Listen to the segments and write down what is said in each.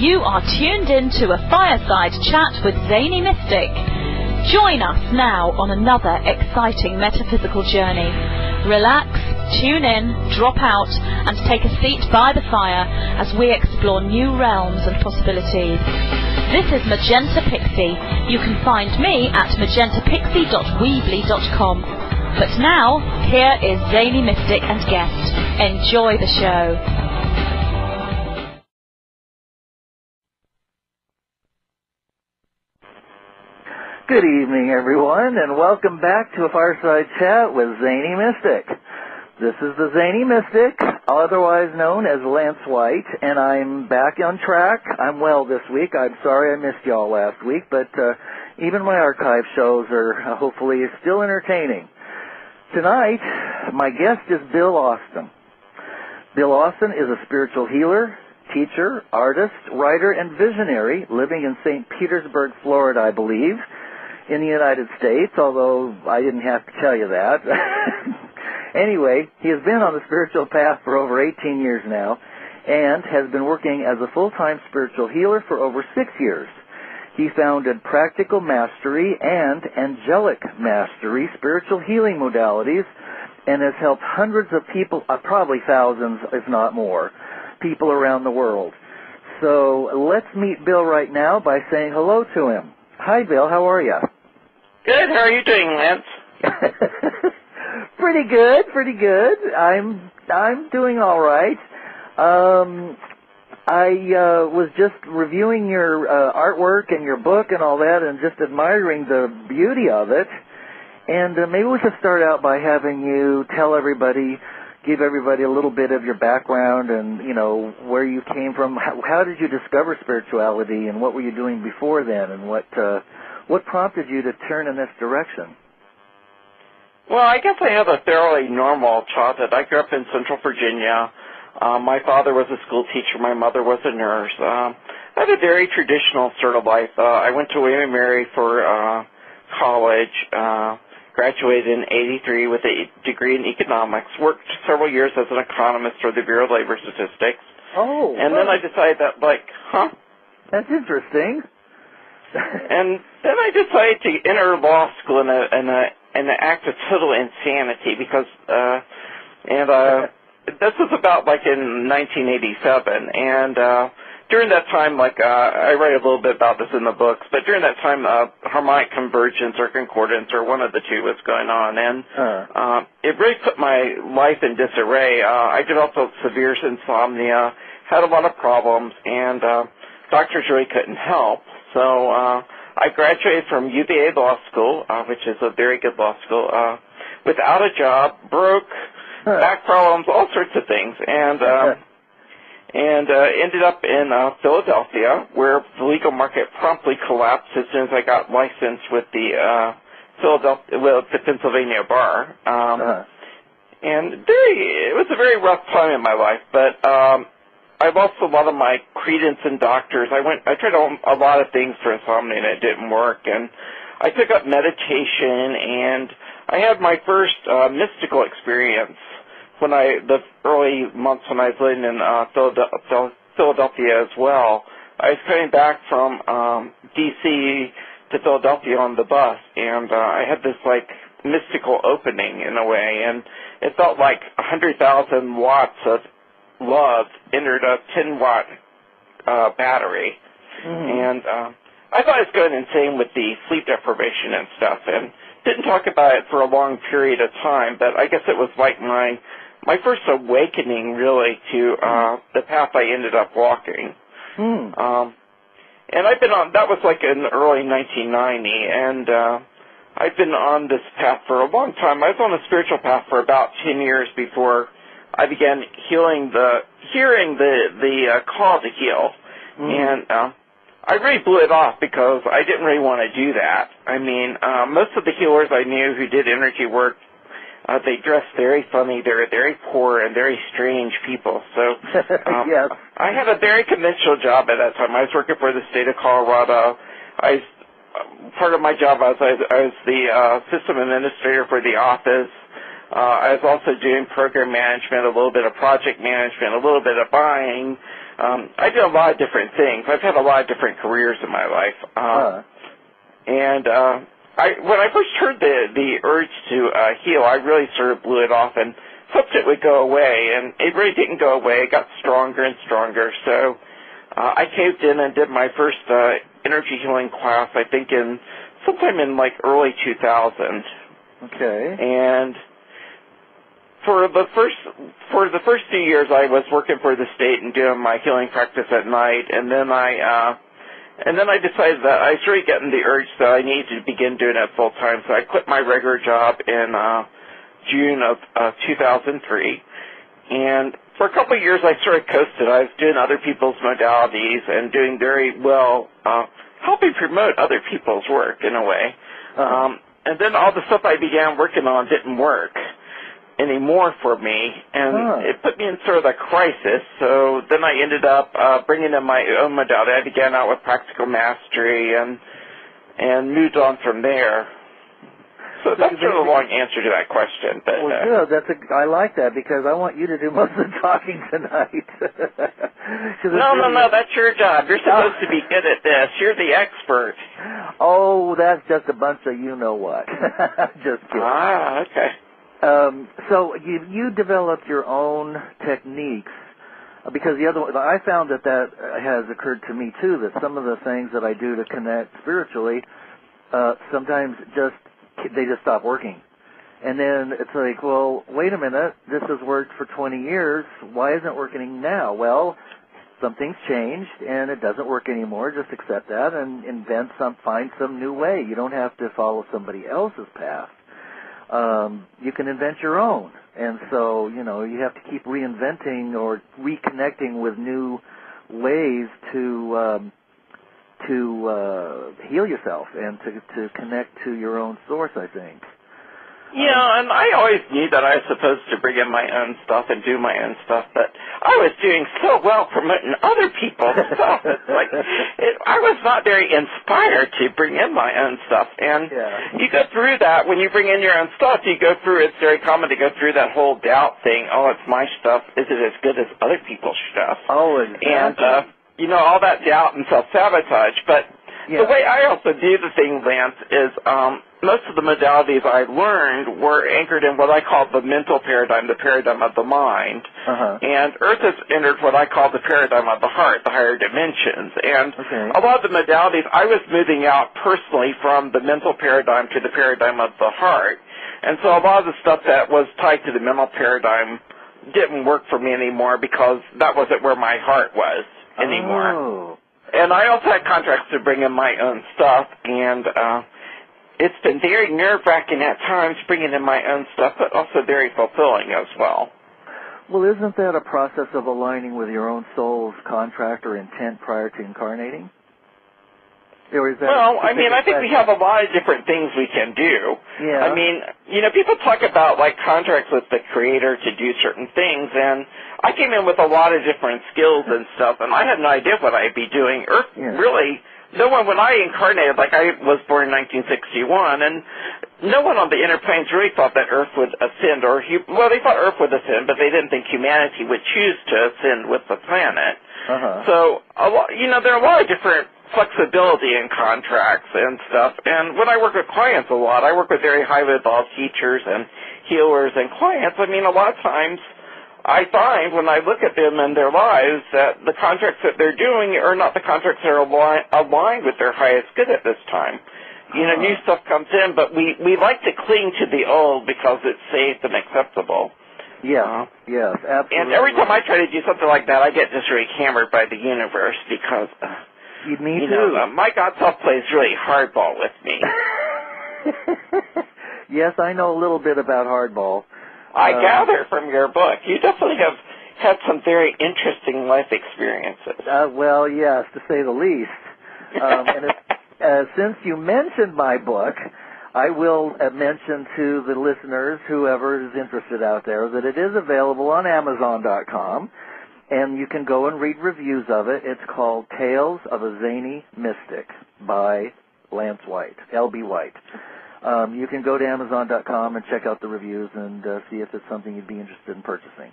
You are tuned in to a Fireside Chat with Zany Mystic. Join us now on another exciting metaphysical journey. Relax, tune in, drop out, and take a seat by the fire as we explore new realms and possibilities. This is Magenta Pixie. You can find me at magentapixie.weebly.com. But now, here is Zany Mystic and guest. Enjoy the show. Good evening, everyone, and welcome back to a Fireside Chat with Zany Mystic. This is the Zany Mystic, otherwise known as Lance White, and I'm back on track. I'm well this week. I'm sorry I missed y'all last week, but even my archive shows are hopefully still entertaining. Tonight, my guest is Bill Austin. Bill Austin is a spiritual healer, teacher, artist, writer, and visionary living in St. Petersburg, Florida, I believe, in the United States, although I didn't have to tell you that. Anyway, he has been on the spiritual path for over 18 years now and has been working as a full-time spiritual healer for over 6 years. He founded Practical Mastery and Angelic Mastery spiritual healing modalities and has helped hundreds of people, probably thousands, if not more, people around the world. So let's meet Bill right now by saying hello to him. Hi, Bill. How are you? Good. How are you doing, Lance? Pretty good. Pretty good. I'm doing all right. I was just reviewing your artwork and your book and all that, and just admiring the beauty of it. And maybe we should start out by having you tell everybody, give everybody a little bit of your background and, you know, where you came from. How did you discover spirituality, and what were you doing before then, and what prompted you to turn in this direction? Well, I guess I have a fairly normal childhood. I grew up in Central Virginia. My father was a school teacher. My mother was a nurse. I had a very traditional sort of life. I went to William & Mary for college, graduated in '83 with a degree in economics, worked several years as an economist for the Bureau of Labor Statistics. Oh. And then I decided that, That's interesting. And then I decided to enter law school in an act of total insanity because, this was about in 1987, and during that time, I write a little bit about this in the books, but during that time, harmonic convergence or concordance or one of the two was going on, and it really put my life in disarray. I developed severe insomnia, had a lot of problems, and doctors really couldn't help. So I graduated from UVA Law School, which is a very good law school, without a job, broke, back problems, all sorts of things, and ended up in Philadelphia, where the legal market promptly collapsed as soon as I got licensed with the Pennsylvania bar. And it was a very rough time in my life, but I lost a lot of my credence in doctors. I tried a lot of things for insomnia, and it didn't work. And I took up meditation, and I had my first mystical experience the early months when I was living in Philadelphia as well. I was coming back from D.C. to Philadelphia on the bus, and I had this mystical opening in a way, and it felt like 100,000 watts of love entered a 10-watt battery. And I thought I was going insane with the sleep deprivation and stuff, and didn't talk about it for a long period of time, but I guess it was like my first awakening, really, to the path I ended up walking. And I've been on, that was in early 1990, and I've been on this path for a long time. I was on a spiritual path for about 10 years before I began hearing the call to heal. And I really blew it off because I didn't really want to do that. I mean, most of the healers I knew who did energy work, they dressed very funny. They were very poor and very strange people. So yes. I had a very conventional job at that time. I was working for the state of Colorado. Part of my job was I was the system administrator for the office. I was also doing program management, a little bit of project management, a little bit of buying, I do a lot of different things. I've had a lot of different careers in my life. And when I first heard the urge to heal, I really sort of blew it off and hoped it would go away, and it really didn't go away. It got stronger and stronger. So I caved in and did my first energy healing class, I think sometime in like early 2000. Okay. And for the first few years, I was working for the state and doing my healing practice at night, and then I decided that I started getting the urge that I needed to begin doing it full time. So I quit my regular job in June of 2003, and for a couple of years I sort of coasted. I was doing other people's modalities and doing very well, helping promote other people's work in a way. And then all the stuff I began working on didn't work anymore for me, and it put me in sort of a crisis. So then I ended up bringing in my own modality. I began out with practical mastery and moved on from there. So that's sort of a long answer to that question. But, well, good. I like that because I want you to do most of the talking tonight. No, that's your job. You're supposed to be good at this. You're the expert. Oh, that's just a bunch of you-know-what. Just kidding. Okay. So you developed your own techniques because the other one, I found that has occurred to me too, that some of the things that I do to connect spiritually sometimes they just stop working. And then it's like, well, wait a minute, this has worked for 20 years. Why isn't it working now? Well, something's changed and it doesn't work anymore. Just accept that and find some new way. You don't have to follow somebody else's path. You can invent your own. And so, you have to keep reinventing or reconnecting with new ways to heal yourself and to connect to your own source, I think. Yeah, and I always knew that I was supposed to bring in my own stuff and do my own stuff, but I was doing so well promoting other people's stuff. It's like I was not very inspired to bring in my own stuff. And you go through that when you bring in your own stuff. It's very common to go through that whole doubt thing. Oh, it's my stuff. Is it as good as other people's stuff? Oh, exactly. And all that doubt and self-sabotage. But the way I also do the thing, Lance, is most of the modalities I learned were anchored in what I call the mental paradigm, the paradigm of the mind. And Earth has entered what I call the paradigm of the heart, the higher dimensions. And a lot of the modalities, I was moving out personally from the mental paradigm to the paradigm of the heart. And so a lot of the stuff that was tied to the mental paradigm didn't work for me anymore because that wasn't where my heart was anymore. Oh. And I also had contracts to bring in my own stuff, and it's been very nerve-wracking at times bringing in my own stuff, but also very fulfilling as well. Well, isn't that a process of aligning with your own soul's contract or intent prior to incarnating? Or is that I think we have a lot of different things we can do. Yeah. I mean, people talk about, like, contracts with the Creator to do certain things, and I came in with a lot of different skills and stuff, and I had no idea what I'd be doing. Earth really... No one, when I incarnated, like I was born in 1961, and no one on the inner planes really thought that Earth would ascend, they thought Earth would ascend, but they didn't think humanity would choose to ascend with the planet. So, there are a lot of different flexibility in contracts and stuff, and when I work with clients a lot, I work with very highly evolved teachers and healers and clients. I mean, a lot of times, I find when I look at them and their lives that the contracts that they're doing are not the contracts that are aligned with their highest good at this time. New stuff comes in, but we like to cling to the old because it's safe and acceptable. Yeah, yes, absolutely. And every time I try to do something like that, I get just really hammered by the universe because, me too. My God self plays really hardball with me. Yes, I know a little bit about hardball. I gather from your book. You definitely have had some very interesting life experiences. Well, yes, to say the least. And since you mentioned my book, I will mention to the listeners, whoever is interested out there, that it is available on Amazon.com, and you can go and read reviews of it. It's called Tales of a Zany Mystic by Lance White, L.B. White. You can go to Amazon.com and check out the reviews and see if it's something you'd be interested in purchasing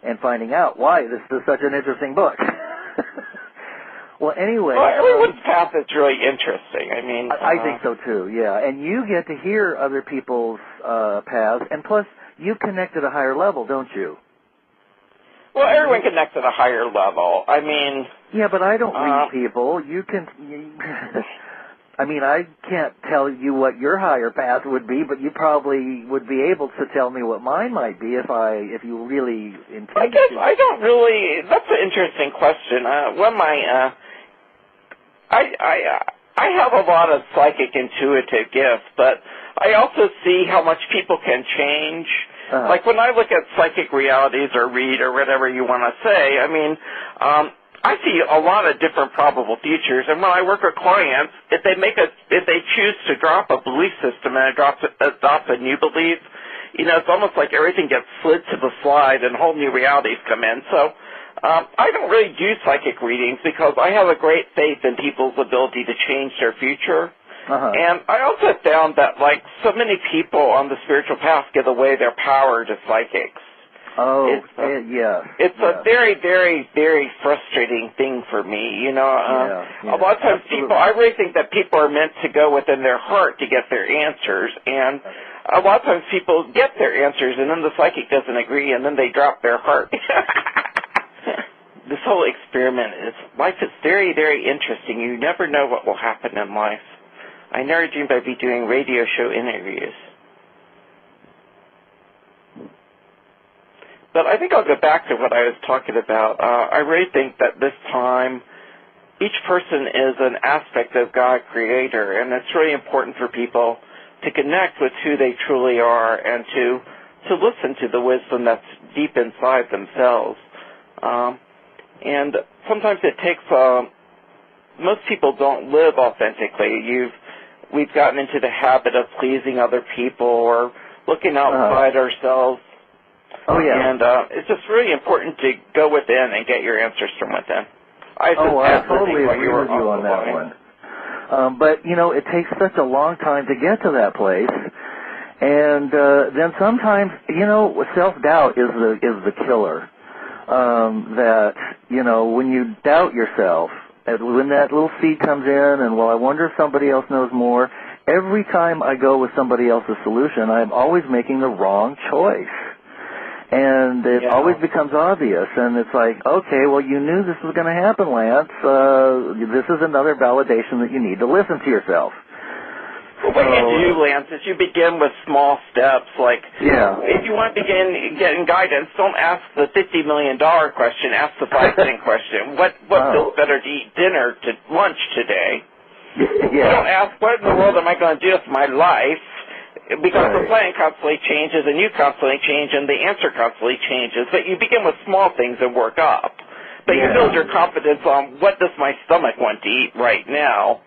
and finding out why this is such an interesting book. Well, anyway. Well, everyone's path is really interesting. I mean, I think so too. Yeah, and you get to hear other people's paths, and plus, you connect at a higher level, don't you? Well, everyone connects at a higher level. I mean. Yeah, but I don't read people. You can. I mean, I can't tell you what your higher path would be, but you probably would be able to tell me what mine might be if you really intended I guess to. I don't really. That's an interesting question. I have a lot of psychic intuitive gifts, but I also see how much people can change. Like when I look at psychic realities or read or whatever you want to say, I mean, I see a lot of different probable futures. And when I work with clients, if they choose to drop a belief system and adopt a new belief, it's almost like everything gets slid to the slide and whole new realities come in. So I don't really do psychic readings because I have a great faith in people's ability to change their future. And I also found that, like, so many people on the spiritual path give away their power to psychics. It's a very, very, very frustrating thing for me. A lot of times I really think that people are meant to go within their heart to get their answers, and a lot of times people get their answers, and then the psychic doesn't agree, and then they drop their heart. This whole life is very, very interesting. You never know what will happen in life. I never dreamed I'd be doing radio show interviews. But I think I'll go back to what I was talking about. I really think that this time each person is an aspect of God Creator, and it's really important for people to connect with who they truly are and to listen to the wisdom that's deep inside themselves. And sometimes it takes, most people don't live authentically. We've gotten into the habit of pleasing other people or looking outside ourselves. And it's just really important to go within and get your answers from within. I totally agree with you on that one. But, it takes such a long time to get to that place. And then sometimes, self-doubt is the killer. That, when you doubt yourself, when that little seed comes in and, I wonder if somebody else knows more, every time I go with somebody else's solution, I'm always making the wrong choice. And it always becomes obvious, and it's like, okay, well, you knew this was going to happen, Lance. This is another validation that you need to listen to yourself. Well, what you do, Lance, is you begin with small steps. Like, if you want to begin getting guidance, don't ask the $50 million question. Ask the 5-cent question. What feels better to eat lunch today? Don't ask, what in the world am I going to do with my life? Because the plan constantly changes, and you constantly change, and the answer constantly changes. But you begin with small things and work up. But you build your confidence on what does my stomach want to eat right now,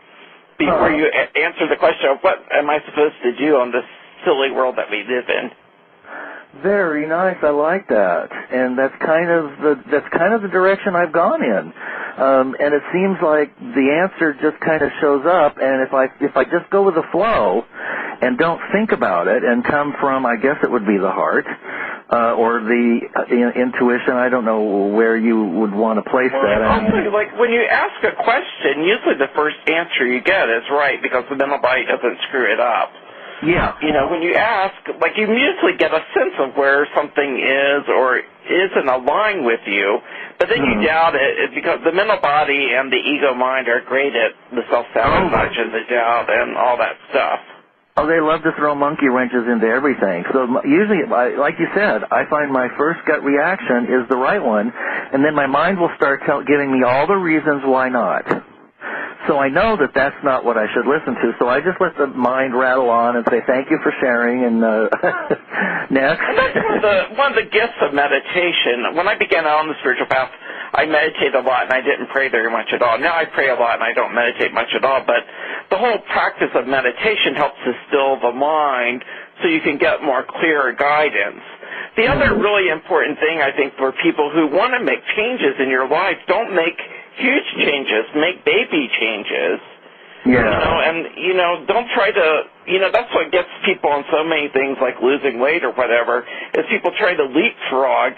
before you answer the question of what am I supposed to do on this silly world that we live in. Very nice. I like that, and that's kind of the direction I've gone in. And it seems like the answer just kind of shows up, and if I just go with the flow and don't think about it and come from, I guess it would be the heart or the intuition. I don't know where you would want to place that. Like when you ask a question, usually the first answer you get is right because the mental body doesn't screw it up. Yeah. When you ask, like, you usually get a sense of where something is or isn't aligned with you, but then you doubt it because the mental body and the ego mind are great at the self-sabotage and the doubt and all that stuff. Oh, they love to throw monkey wrenches into everything. So usually, like you said, I find my first gut reaction is the right one, and then my mind will start giving me all the reasons why not. So I know that that's not what I should listen to, so I just let the mind rattle on and say, thank you for sharing, and next. And that's one of the gifts of meditation. When I began out on the spiritual path, I meditated a lot, and I didn't pray very much at all. Now I pray a lot, and I don't meditate much at all, but the whole practice of meditation helps to still the mind so you can get more clear guidance. The other really important thing, I think, for people who want to make changes in your life, don't make huge changes, make baby changes. Don't try to, that's what gets people on so many things like losing weight or whatever, is people try to leapfrog